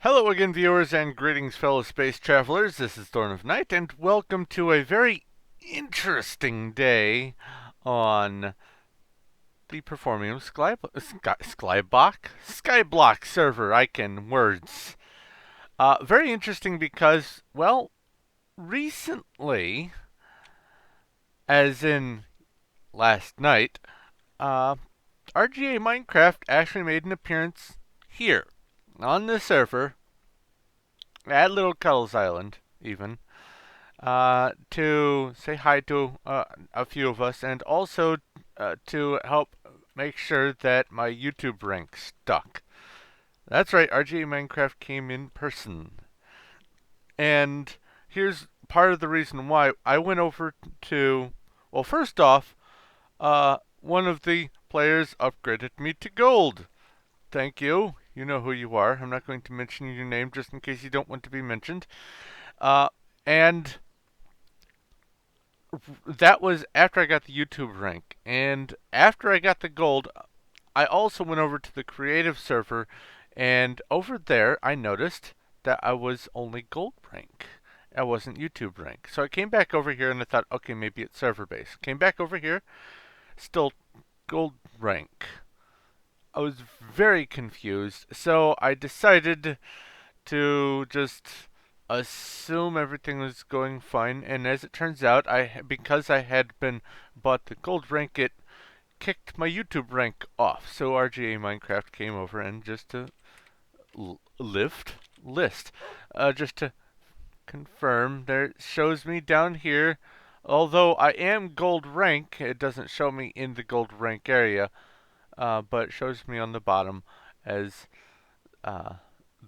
Hello again, viewers, and greetings, fellow space travelers. This is Thorn of Night, and welcome to a very interesting day on the Performium Skyblock server. I can words. Very interesting because, well, recently, as in last night, uh, RGA Minecraft actually made an appearance here on this server at Little Cuddles Island, even. To say hi to a few of us, and also to help make sure that my YouTube rank stuck. That's right, RGA Minecraft came in person. And here's part of the reason why I went over to. Well, first off, one of the players upgraded me to gold. Thank you. You know who you are. I'm not going to mention your name just in case you don't want to be mentioned. Uh, and that was after I got the YouTube rank. And after I got the gold, I also went over to the creative server, and over there I noticed that I was only gold rank. I wasn't YouTube rank. So I came back over here and I thought, okay, maybe it's server base. Came back over here, still gold rank. I was very confused, so I decided to just assume everything was going fine. And as it turns out, because I had been bought the gold rank, it kicked my YouTube rank off. So RGA Minecraft came over and just to list, just to confirm, there shows me down here. Although I am gold rank, it doesn't show me in the gold rank area, but it shows me on the bottom as the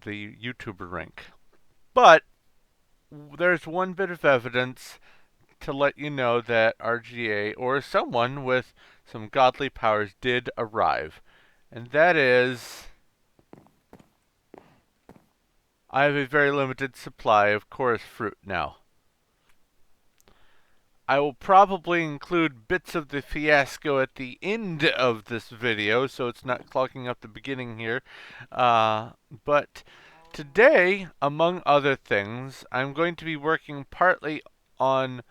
YouTuber rank. But there's one bit of evidence to let you know that RGA, or someone with some godly powers, did arrive. And that is, I have a very limited supply of chorus fruit now. I will probably include bits of the fiasco at the end of this video, so it's not clogging up the beginning here. But today, among other things, I'm going to be working partly on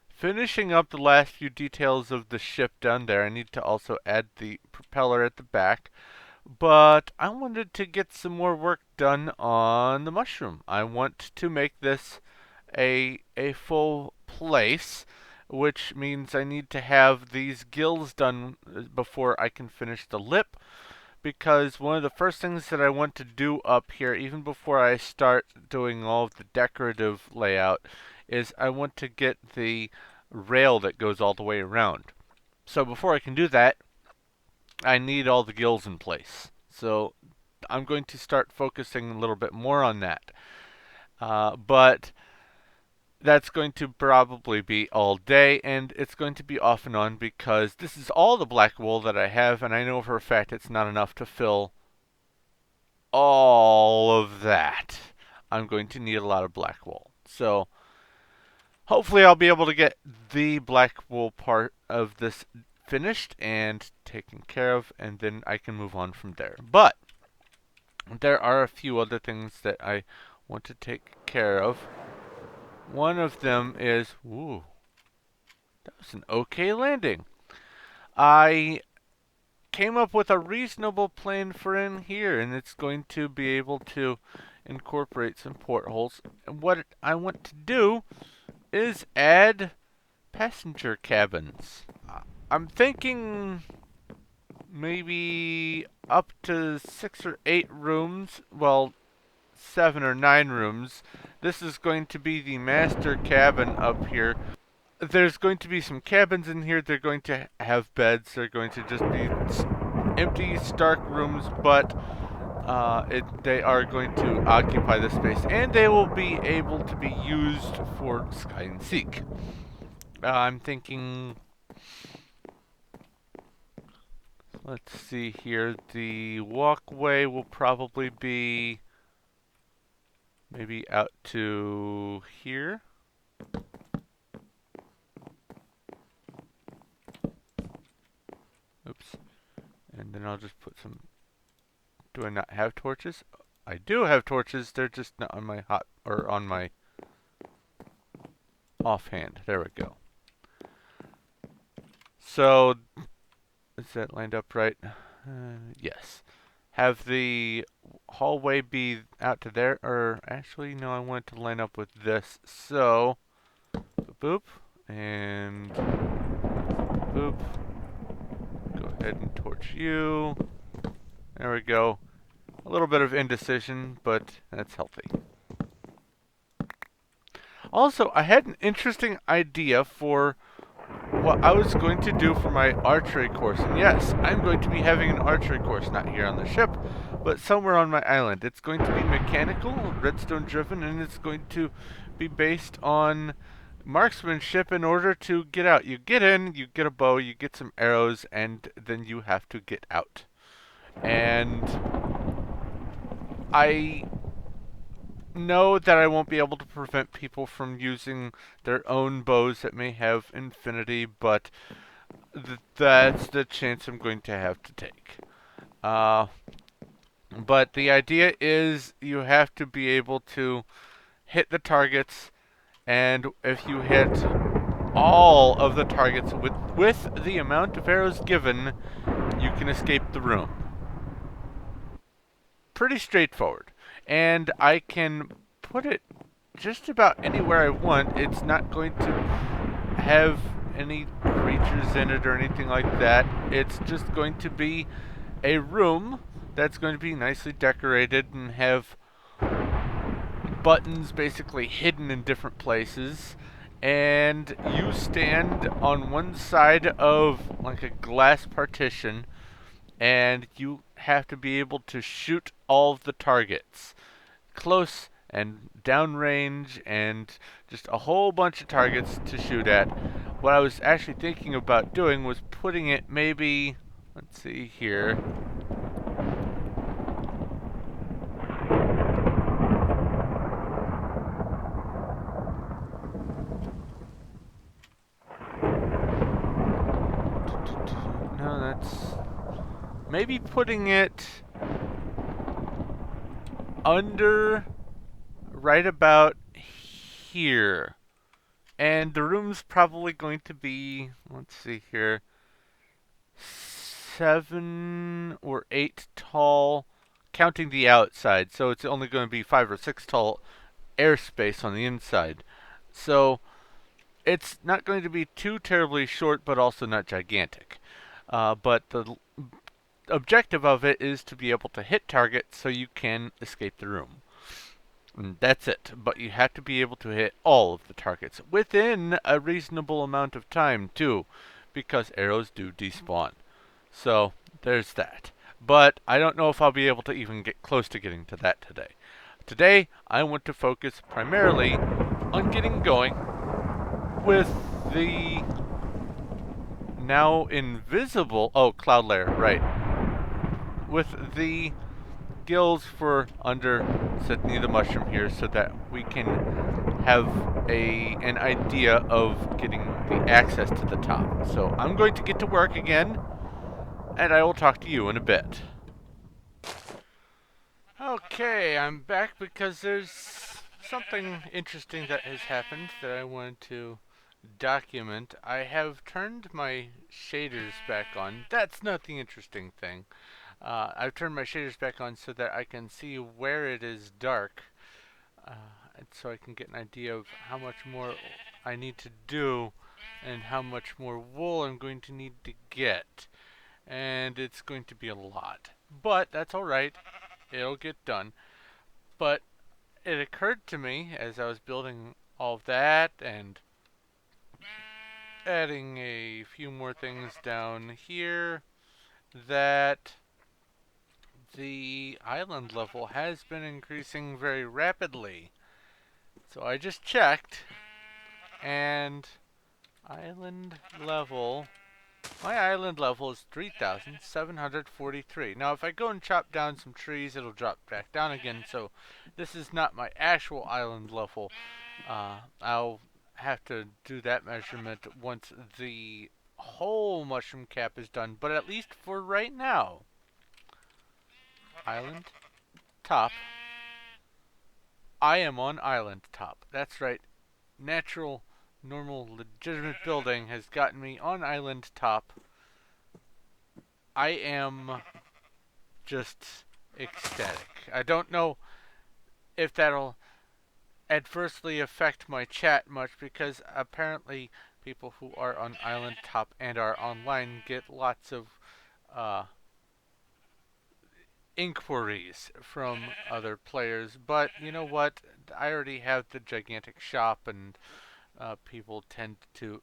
finishing up the last few details of the ship down there. I need to also add the propeller at the back. But I wanted to get some more work done on the mushroom. I want to make this a full place, which means I need to have these gills done before I can finish the lip, because one of the first things that I want to do up here, even before I start doing all of the decorative layout, is I want to get the rail that goes all the way around. So before I can do that, I need all the gills in place. So I'm going to start focusing a little bit more on that. But that's going to probably be all day, and it's going to be off and on because this is all the black wool that I have, and I know for a fact it's not enough to fill all of that. I'm going to need a lot of black wool. So hopefully I'll be able to get the black wool part of this finished and taken care of, and then I can move on from there. But there are a few other things that I want to take care of. One of them is, ooh, that was an okay landing. I came up with a reasonable plan for in here, and it's going to be able to incorporate some portholes. And what I want to do is add passenger cabins. I'm thinking maybe up to 6 or 8 rooms. Well, 7 or 9 rooms. This is going to be the master cabin up here. There's going to be some cabins in here. They're going to have beds. They're going to just be empty, stark rooms, but they are going to occupy the space, and they will be able to be used for Sky and Seek. I'm thinking, let's see here, the walkway will probably be maybe out to here. Oops. And then I'll just put some... Do I not have torches? I do have torches. They're just not on my on my offhand. There we go. So, is that lined up right? Yes. Have the hallway be out to there, or actually, no, I want it to line up with this. So, boop, and boop. Go ahead and torch you. There we go. A little bit of indecision, but that's healthy. Also, I had an interesting idea for what I was going to do for my archery course. And yes, I'm going to be having an archery course, not here on the ship, but somewhere on my island. It's going to be mechanical, redstone driven, and it's going to be based on marksmanship in order to get out. You get in, you get a bow, you get some arrows, and then you have to get out. And I know that I won't be able to prevent people from using their own bows that may have infinity, but that's the chance I'm going to have to take. But the idea is you have to be able to hit the targets, and if you hit all of the targets with the amount of arrows given, you can escape the room. Pretty straightforward. And I can put it just about anywhere I want. It's not going to have any creatures in it or anything like that. It's just going to be a room that's going to be nicely decorated and have buttons basically hidden in different places. And you stand on one side of like a glass partition, and you have to be able to shoot all of the targets. Close and downrange, and just a whole bunch of targets to shoot at. What I was actually thinking about doing was putting it maybe, let's see here. No, that's maybe putting it under right about here. And the room's probably going to be, let's see here, 7 or 8 tall, counting the outside. So it's only going to be 5 or 6 tall airspace on the inside. So it's not going to be too terribly short, but also not gigantic. But the objective of it is to be able to hit targets so you can escape the room. And that's it. But you have to be able to hit all of the targets within a reasonable amount of time, too, because arrows do despawn. So there's that. But I don't know if I'll be able to even get close to getting to that today. Today, I want to focus primarily on getting going with the now invisible, cloud layer, right. With the gills for under Sydney the Mushroom here, so that we can have an idea of getting the access to the top. So I'm going to get to work again, and I will talk to you in a bit. Okay, I'm back because there's something interesting that has happened that I wanted to document. I have turned my shaders back on. That's not the interesting thing. I've turned my shaders back on so that I can see where it is dark, and so I can get an idea of how much more I need to do and how much more wool I'm going to need to get. And it's going to be a lot. But that's alright. It'll get done. But it occurred to me as I was building all of that and adding a few more things down here that the island level has been increasing very rapidly. So I just checked, and island level, my island level is 3,743. Now if I go and chop down some trees, it'll drop back down again, so this is not my actual island level. I'll have to do that measurement once the whole mushroom cap is done, but at least for right now, island, top, I am on island top. That's right. Natural, normal, legitimate building has gotten me on island top. I am just ecstatic. I don't know if that'll adversely affect my chat much because apparently people who are on island top and are online get lots of uh, inquiries from other players. But you know what? I already have the gigantic shop, and people tend to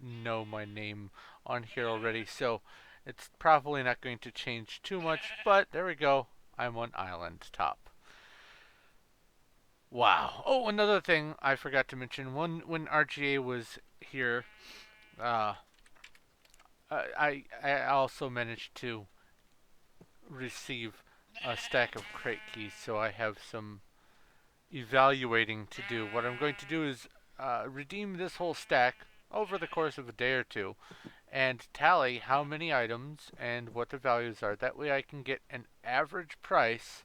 know my name on here already, so it's probably not going to change too much. But there we go. I'm on island top. Wow. Oh, another thing I forgot to mention. When RGA was here, uh, I also managed to receive a stack of crate keys, so I have some evaluating to do. What I'm going to do is redeem this whole stack over the course of a day or two and tally how many items and what the values are. That way I can get an average price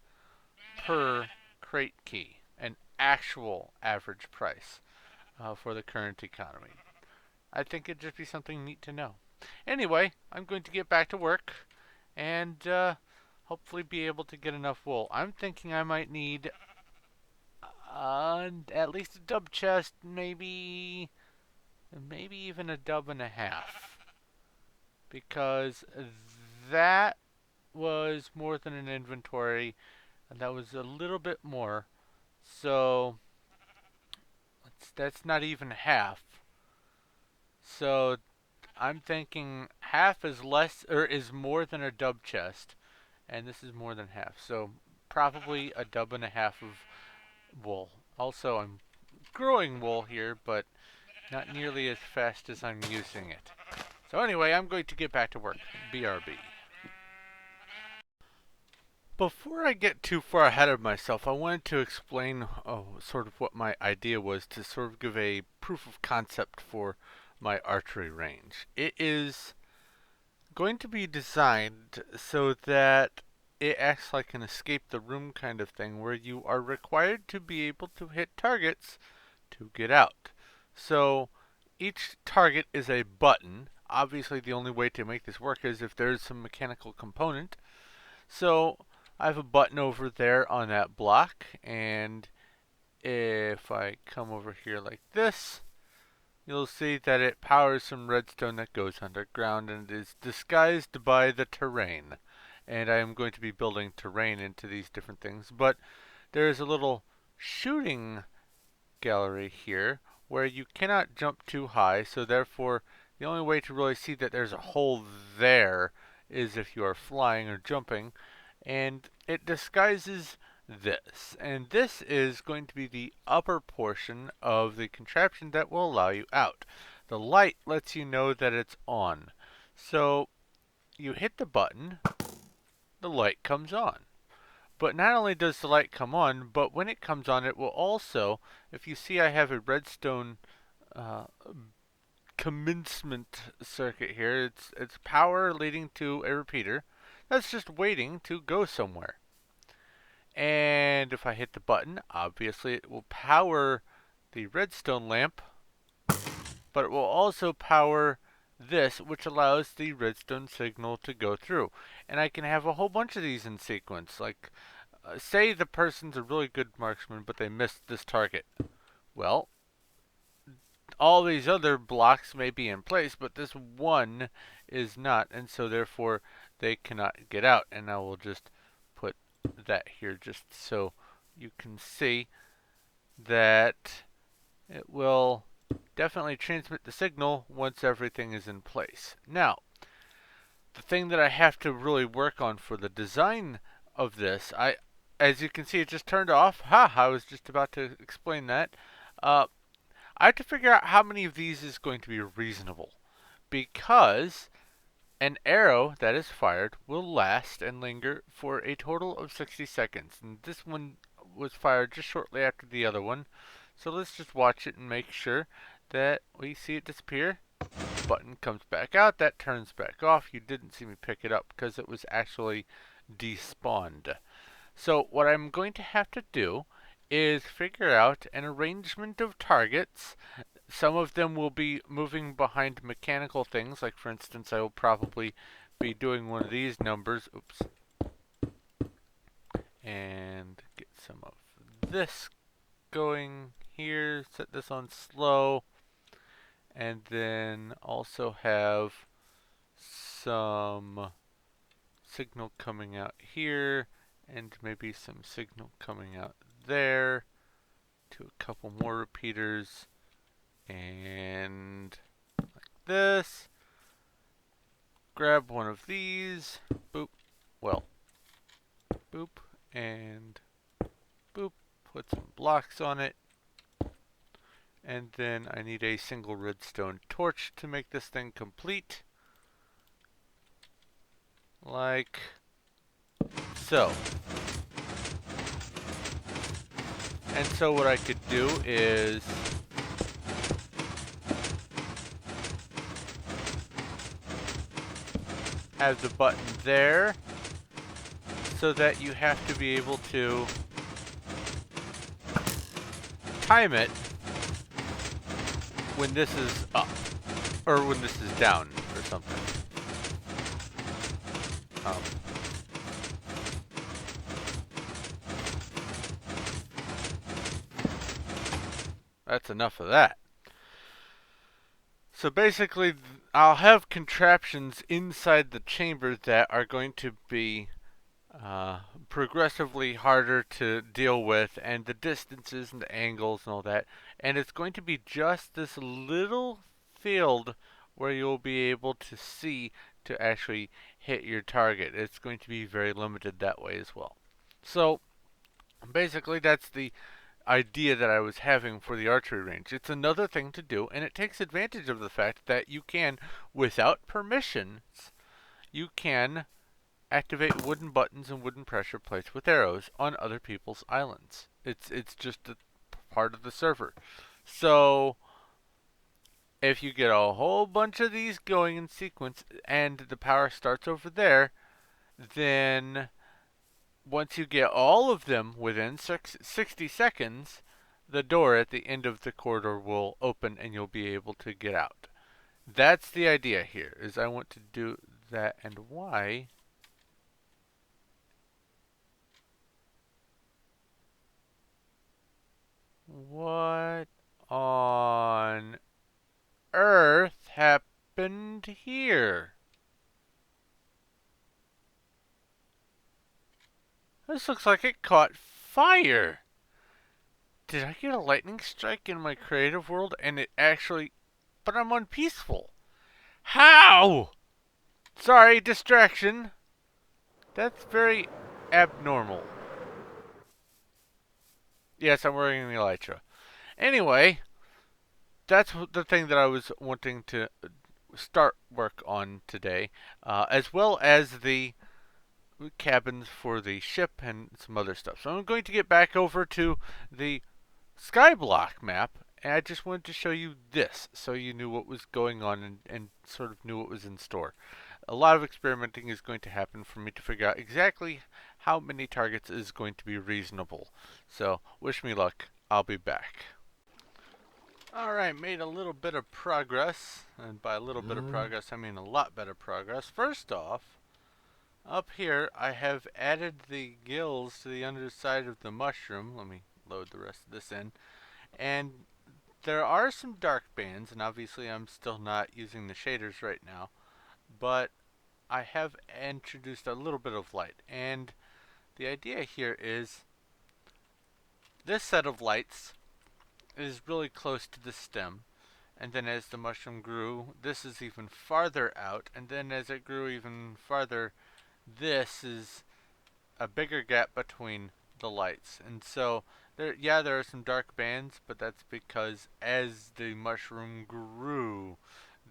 per crate key, an actual average price for the current economy. I think it'd just be something neat to know. Anyway, I'm going to get back to work and hopefully be able to get enough wool. I'm thinking I might need at least a dub chest, maybe even a dub and a half, because that was more than an inventory, and that was a little bit more. So that's not even half. So I'm thinking half is less or is more than a dub chest, and this is more than half. So probably a dub and a half of wool. Also, I'm growing wool here, but not nearly as fast as I'm using it. So anyway, I'm going to get back to work. BRB. Before I get too far ahead of myself, I wanted to explain sort of what my idea was to sort of give a proof of concept for my archery range. It is going to be designed so that it acts like an escape the room kind of thing where you are required to be able to hit targets to get out. So each target is a button. Obviously the only way to make this work is if there's some mechanical component. So I have a button over there on that block, and if I come over here like this, you'll see that it powers some redstone that goes underground and is disguised by the terrain. And I am going to be building terrain into these different things, but there is a little shooting gallery here where you cannot jump too high, so therefore the only way to really see that there's a hole there is if you are flying or jumping, and it disguises this. And this is going to be the upper portion of the contraption that will allow you out. The light lets you know that it's on. So you hit the button, the light comes on. But not only does the light come on, but when it comes on, it will also, if you see I have a redstone commencement circuit here, it's power leading to a repeater that's just waiting to go somewhere. And if I hit the button, obviously it will power the redstone lamp, but it will also power this, which allows the redstone signal to go through. And I can have a whole bunch of these in sequence, like say the person's a really good marksman, but they missed this target. Well, all these other blocks may be in place, but this one is not, and so therefore they cannot get out. And I will just put that here just so you can see that it will definitely transmit the signal once everything is in place. Now, the thing that I have to really work on for the design of this, as you can see, it just turned off. I was just about to explain that. I have to figure out how many of these is going to be reasonable, because an arrow that is fired will last and linger for a total of 60 seconds. And this one was fired just shortly after the other one. So let's just watch it and make sure that we see it disappear. Button comes back out, that turns back off. You didn't see me pick it up because it was actually despawned. So what I'm going to have to do is figure out an arrangement of targets. Some of them will be moving behind mechanical things, like for instance, I will probably be doing one of these numbers. Oops. And get some of this going here. Set this on slow. And then also have some signal coming out here. And maybe some signal coming out there. To a couple more repeaters. And like this. Grab one of these. Boop. Well, boop. And boop. Put some blocks on it. And then I need a single redstone torch to make this thing complete. Like so. And so what I could do is have the button there so that you have to be able to time it when this is up or when this is down or something. That's enough of that. So basically, I'll have contraptions inside the chamber that are going to be progressively harder to deal with, and the distances and the angles and all that. And it's going to be just this little field where you'll be able to see to actually hit your target. It's going to be very limited that way as well. So basically, that's the idea that I was having for the archery range. It's another thing to do, and it takes advantage of the fact that you can, without permissions, you can activate wooden buttons and wooden pressure plates with arrows on other people's islands. It's just a part of the server. So if you get a whole bunch of these going in sequence and the power starts over there, then once you get all of them within 60 seconds, the door at the end of the corridor will open and you'll be able to get out. That's the idea here, is I want to do that. And why? What on earth happened here? This looks like it caught fire. Did I get a lightning strike in my creative world and it actually... But I'm on peaceful. How? Sorry, distraction. That's very abnormal. Yes, I'm wearing the elytra. Anyway, that's the thing that I was wanting to start work on today, as well as the cabins for the ship and some other stuff. So I'm going to get back over to the Skyblock map, and I just wanted to show you this so you knew what was going on and sort of knew what was in store. A lot of experimenting is going to happen for me to figure out exactly how many targets is going to be reasonable. So wish me luck. I'll be back. Alright, made a little bit of progress, and by a little bit of progress I mean a lot better progress. First off, up here I have added the gills to the underside of the mushroom. Let me load the rest of this in. And there are some dark bands, and obviously I'm still not using the shaders right now, but I have introduced a little bit of light. And the idea here is this set of lights is really close to the stem, and then as the mushroom grew, this is even farther out, and then as it grew even farther, this is a bigger gap between the lights. And so there are some dark bands, but that's because as the mushroom grew,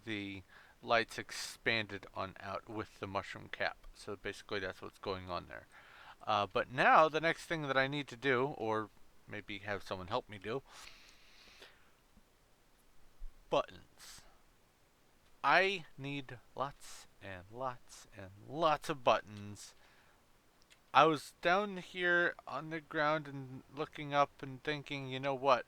the lights expanded on out with the mushroom cap. So basically that's what's going on there. But now the next thing that I need to do, or maybe have someone help me do, buttons. I need lots and lots and lots of buttons I was down here on the ground and looking up and thinking, you know what?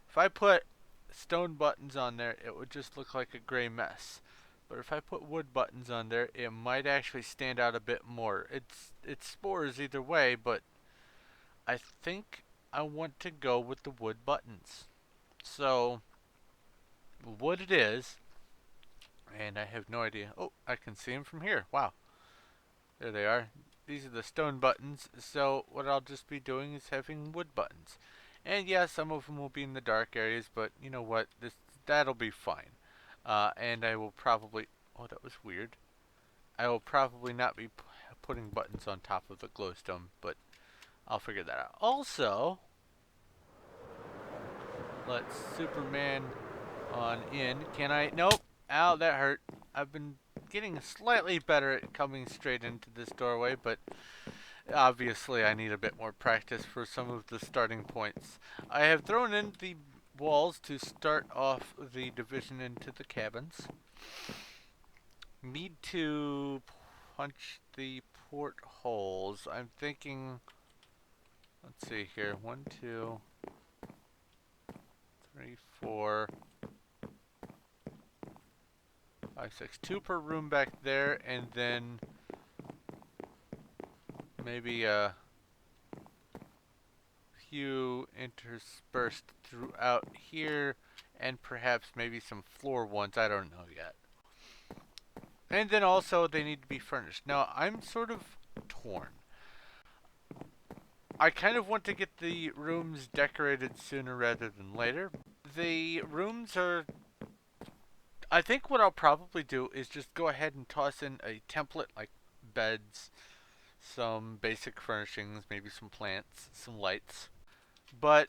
If I put stone buttons on there, it would just look like a gray mess. But if I put wood buttons on there, it might actually stand out a bit more. It's spores either way, but I think I want to go with the wood buttons. So, wood it is, and I have no idea. Oh, I can see them from here. Wow. There they are. These are the stone buttons, so what I'll just be doing is having wood buttons. And yeah, some of them will be in the dark areas, but you know what? That'll be fine. And I will probably... Oh, that was weird. I will probably not be putting buttons on top of the glowstone, but I'll figure that out. Also, let's Superman on in. Can I? Nope. Ow, that hurt. I've been getting slightly better at coming straight into this doorway, but obviously I need a bit more practice for some of the starting points. I have thrown in the walls to start off the division into the cabins. Need to punch the portholes. I'm thinking, let's see here, 1, 2, 3, 4, 5, 6. 2 per room back there, and then maybe a few interspersed throughout here, and perhaps maybe some floor ones. I don't know yet. And then also they need to be furnished. Now I'm sort of torn. I kind of want to get the rooms decorated sooner rather than later. The rooms are... I think what I'll probably do is just go ahead and toss in a template like beds, some basic furnishings, maybe some plants, some lights. But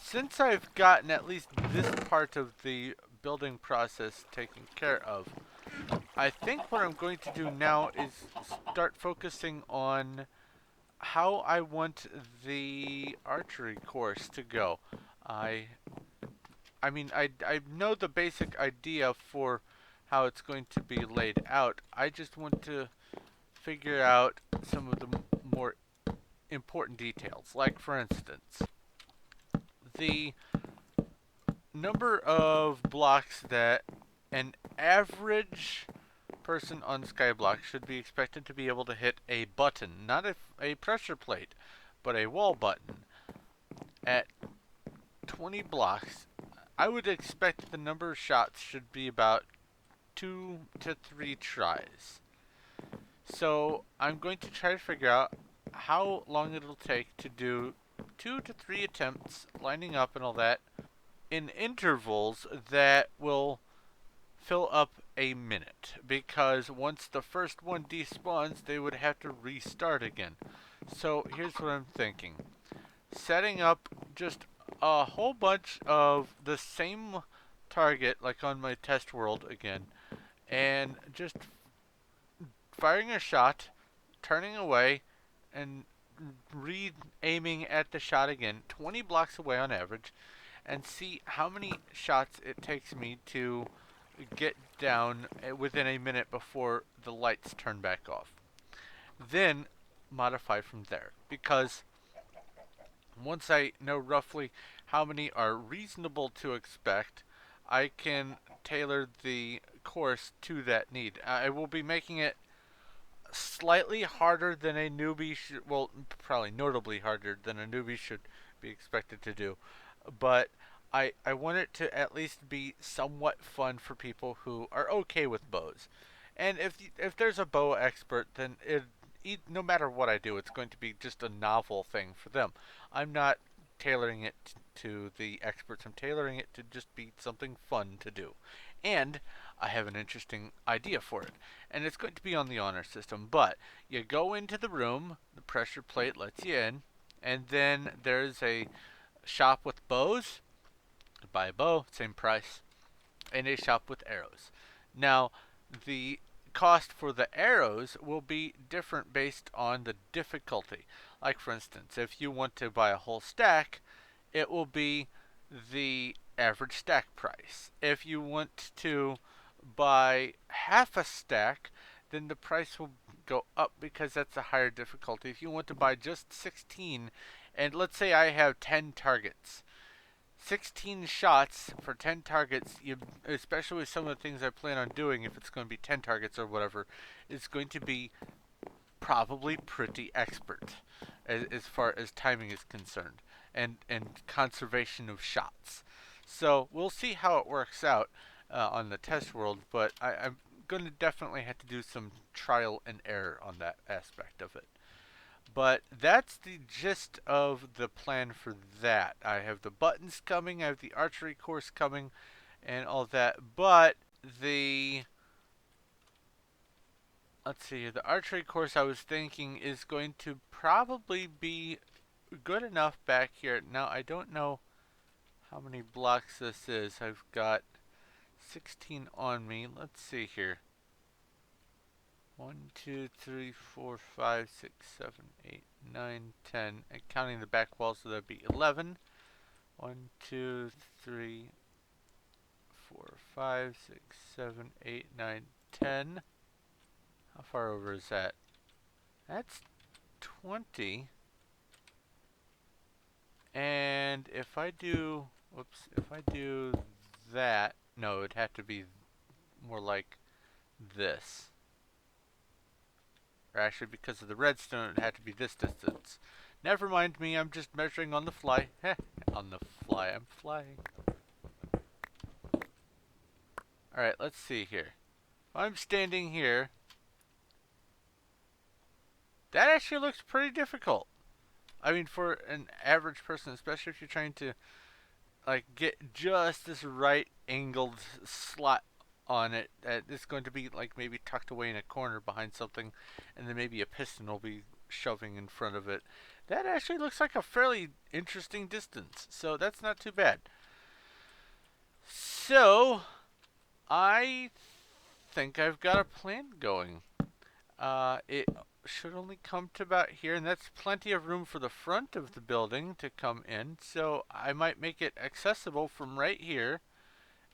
since I've gotten at least this part of the building process taken care of, I think what I'm going to do now is start focusing on how I want the archery course to go. I mean, I know the basic idea for how it's going to be laid out. I just want to figure out some of the more important details. Like, for instance, the number of blocks that an average person on Skyblock should be expected to be able to hit a button, not a pressure plate, but a wall button. At 20 blocks, I would expect the number of shots should be about 2 to 3 tries. So I'm going to try to figure out how long it'll take to do 2 to 3 attempts lining up and all that in intervals that will fill up a minute, because once the first one despawns, they would have to restart again. So here's what I'm thinking. Setting up just a whole bunch of the same target, like on my test world again, and just firing a shot, turning away, and re-aiming at the shot again, 20 blocks away on average, and see how many shots it takes me to get down within a minute before the lights turn back off. Then modify from there, because once I know roughly how many are reasonable to expect, I can tailor the course to that need. I will be making it slightly harder than a newbie should, well, probably notably harder than a newbie should be expected to do. But I want it to at least be somewhat fun for people who are okay with bows. And if there's a bow expert, then no matter what I do, it's going to be just a novel thing for them. I'm not tailoring it to the experts. I'm tailoring it to just be something fun to do. And I have an interesting idea for it. And it's going to be on the honor system. But you go into the room, the pressure plate lets you in, and then there's a shop with bows. Buy a bow, same price. And a shop with arrows. Now, the cost for the arrows will be different based on the difficulty. Like, for instance, if you want to buy a whole stack, it will be the average stack price. If you want to buy half a stack, then the price will go up because that's a higher difficulty. If you want to buy just 16, and let's say I have 10 targets, 16 shots for 10 targets, especially with some of the things I plan on doing, if it's going to be 10 targets or whatever, it's going to be probably pretty expert as far as timing is concerned and conservation of shots. So we'll see how it works out on the test world, but I'm going to definitely have to do some trial and error on that aspect of it. But that's the gist of the plan for that. I have the buttons coming, I have the archery course coming, and all that. But let's see, the archery course I was thinking is going to probably be good enough back here. Now, I don't know how many blocks this is. I've got 16 on me. Let's see here. 1, 2, 3, 4, 5, 6, 7, 8, 9, 10. And counting the back wall, so that'd be 11. 1, 2, 3, 4, 5, 6, 7, 8, 9, 10. How far over is that? That's 20. And if I do, whoops, if I do that, no, it'd have to be more like this. Or actually, because of the redstone, it'd have to be this distance. Never mind me, I'm just measuring on the fly. Heh, on the fly, I'm flying. Alright, let's see here. If I'm standing here, that actually looks pretty difficult. I mean, for an average person, especially if you're trying to like get just this right angled slot on it, it's going to be like maybe tucked away in a corner behind something, and then maybe a piston will be shoving in front of it. That actually looks like a fairly interesting distance, so that's not too bad. So I think I've got a plan going. It should only come to about here, and that's plenty of room for the front of the building to come in, so I might make it accessible from right here,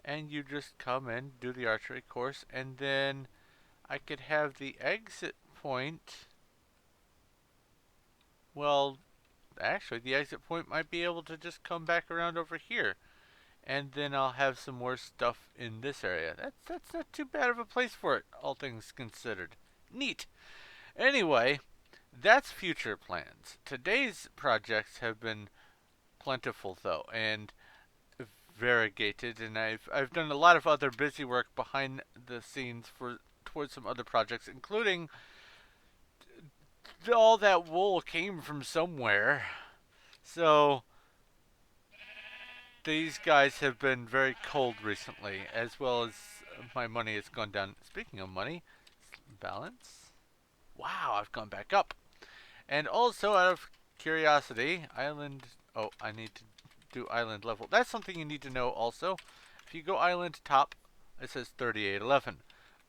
and you just come in, do the archery course, and then I could have the exit point. Well, actually, the exit point might be able to just come back around over here, and then I'll have some more stuff in this area. That's not too bad of a place for it, all things considered. Neat. Anyway, that's future plans. Today's projects have been plentiful, though, and variegated, and I've done a lot of other busy work behind the scenes towards some other projects, including all that wool came from somewhere. So these guys have been very cold recently, as well as my money has gone down. Speaking of money, balance. Wow, I've gone back up. And also, out of curiosity, island. Oh, I need to do island level. That's something you need to know also. If you go island top, it says 3811.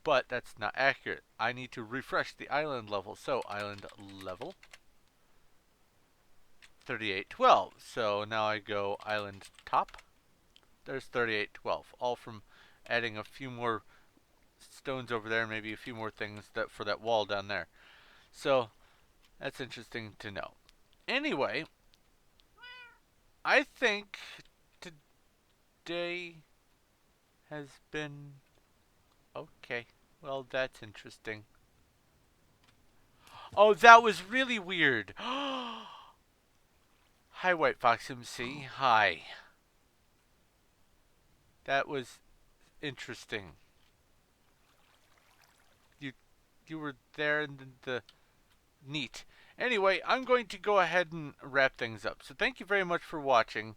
But that's not accurate. I need to refresh the island level. So, island level 3812. So now I go island top. There's 3812. All from adding a few more stones over there, maybe a few more things for that wall down there. So that's interesting to know. Anyway, I think today has been okay. Well, that's interesting. Oh, that was really weird. Hi, White Fox MC. Hi. That was interesting. You were there in the neat. Anyway, I'm going to go ahead and wrap things up. So thank you very much for watching.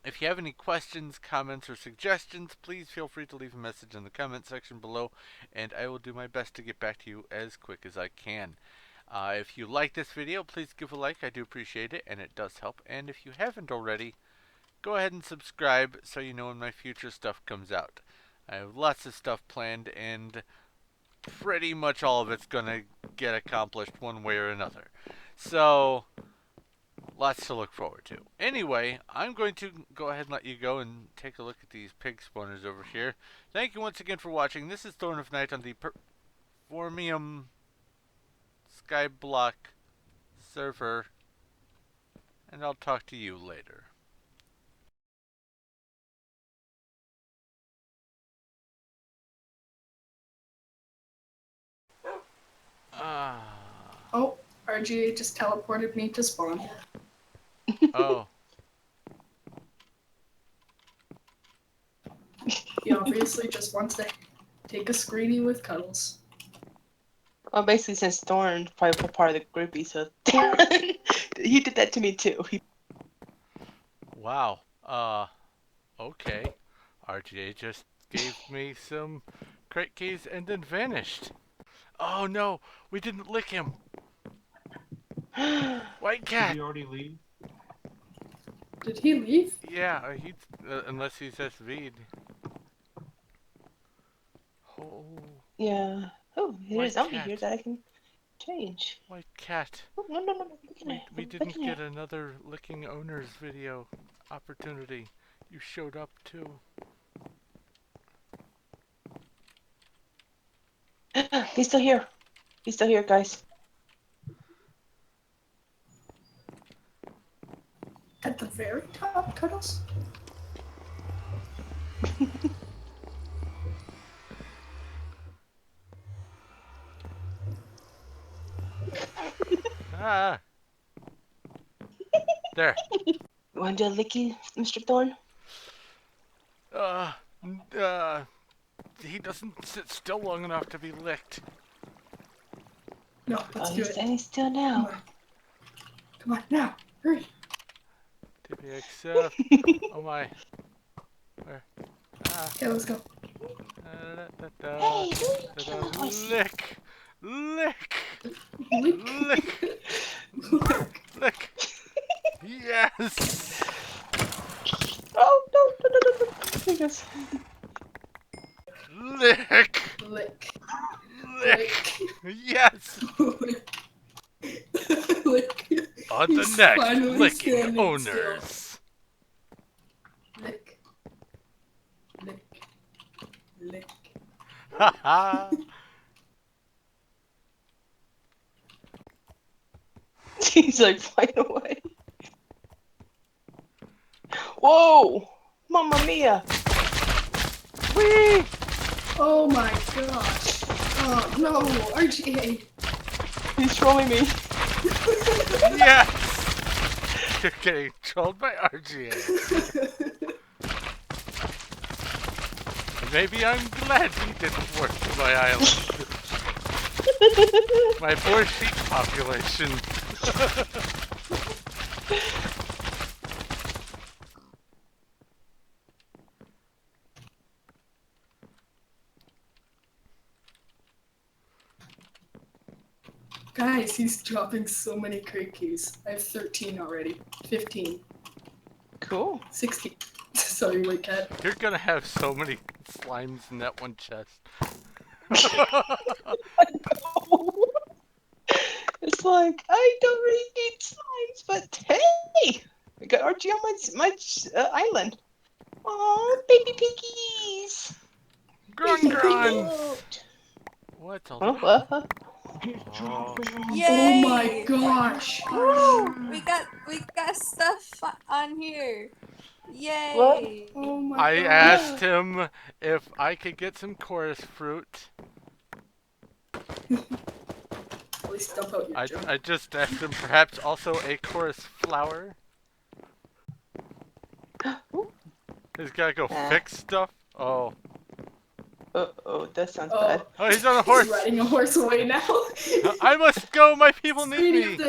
If you have any questions, comments, or suggestions, please feel free to leave a message in the comment section below, and I will do my best to get back to you as quick as I can. If you like this video, please give a like. I do appreciate it, and it does help. And if you haven't already, go ahead and subscribe so you know when my future stuff comes out. I have lots of stuff planned, and pretty much all of it's going to get accomplished one way or another. So, lots to look forward to. Anyway, I'm going to go ahead and let you go and take a look at these pig spawners over here. Thank you once again for watching. This is Thorn of Night on the Performium Skyblock server, and I'll talk to you later. Oh, RGA just teleported me to spawn. Oh. He obviously just wants to take a screenie with Cuddles. Well, basically, since Thorn probably part of the groupie, so he did that to me too. Wow. Okay. RGA just gave me some crate keys and then vanished. Oh no, we didn't lick him. White cat. Did he already leave? Did he leave? Yeah, he's unless he's SV'd. Oh, Yeah. Oh, there's a white zombie here cat. that I can change. White cat. Oh, no, no, no, no. Look in there. We Look didn't in get there. another licking owners video opportunity. You showed up too. He's still here. He's still here, guys. At the very top, Cuddles? Ah. There. You want to do a licky, Mr. Thorn? Uh, he doesn't sit still long enough to be licked. No, let's do He's it. standing still Come now. on. Come on, now. Hurry. TPXF. Oh my. Where? Ah. Okay, let's go. Hey, Lick! Lick! Lick. Lick! Lick! Yes! Oh, no, no, no, no, no. There he goes. Lick! Lick. Lick! Yes! Lick. On the He's next finally licking standing owners. Lick. Lick. Lick. Haha! He's like flying away. Whoa! Mamma mia! Whee! Oh my gosh. Oh no, RGA. He's trolling me. Yes! You're getting trolled by RGA. Maybe I'm glad he didn't work for my island. My poor sheep population. Guys, he's dropping so many crate keys. I have 13 already. 15. Cool. 16. Sorry, White Cat. You're gonna have so many slimes in that one chest. It's like, I don't really need slimes, but hey! We got RGA on my island. Aw, baby piggies! Grun grun! What's all that? Oh, Oh. Yay! Oh my gosh. Woo! We got stuff on here. Yay! What? Oh my I gosh. asked him if I could get some chorus fruit. At least dump out your junk. I just asked him perhaps also a chorus flower. He's gotta go fix stuff. Oh. oh, that sounds Oh. bad. Oh, he's on a horse. He's riding a horse away now. I must go. My people need Speedy me. of the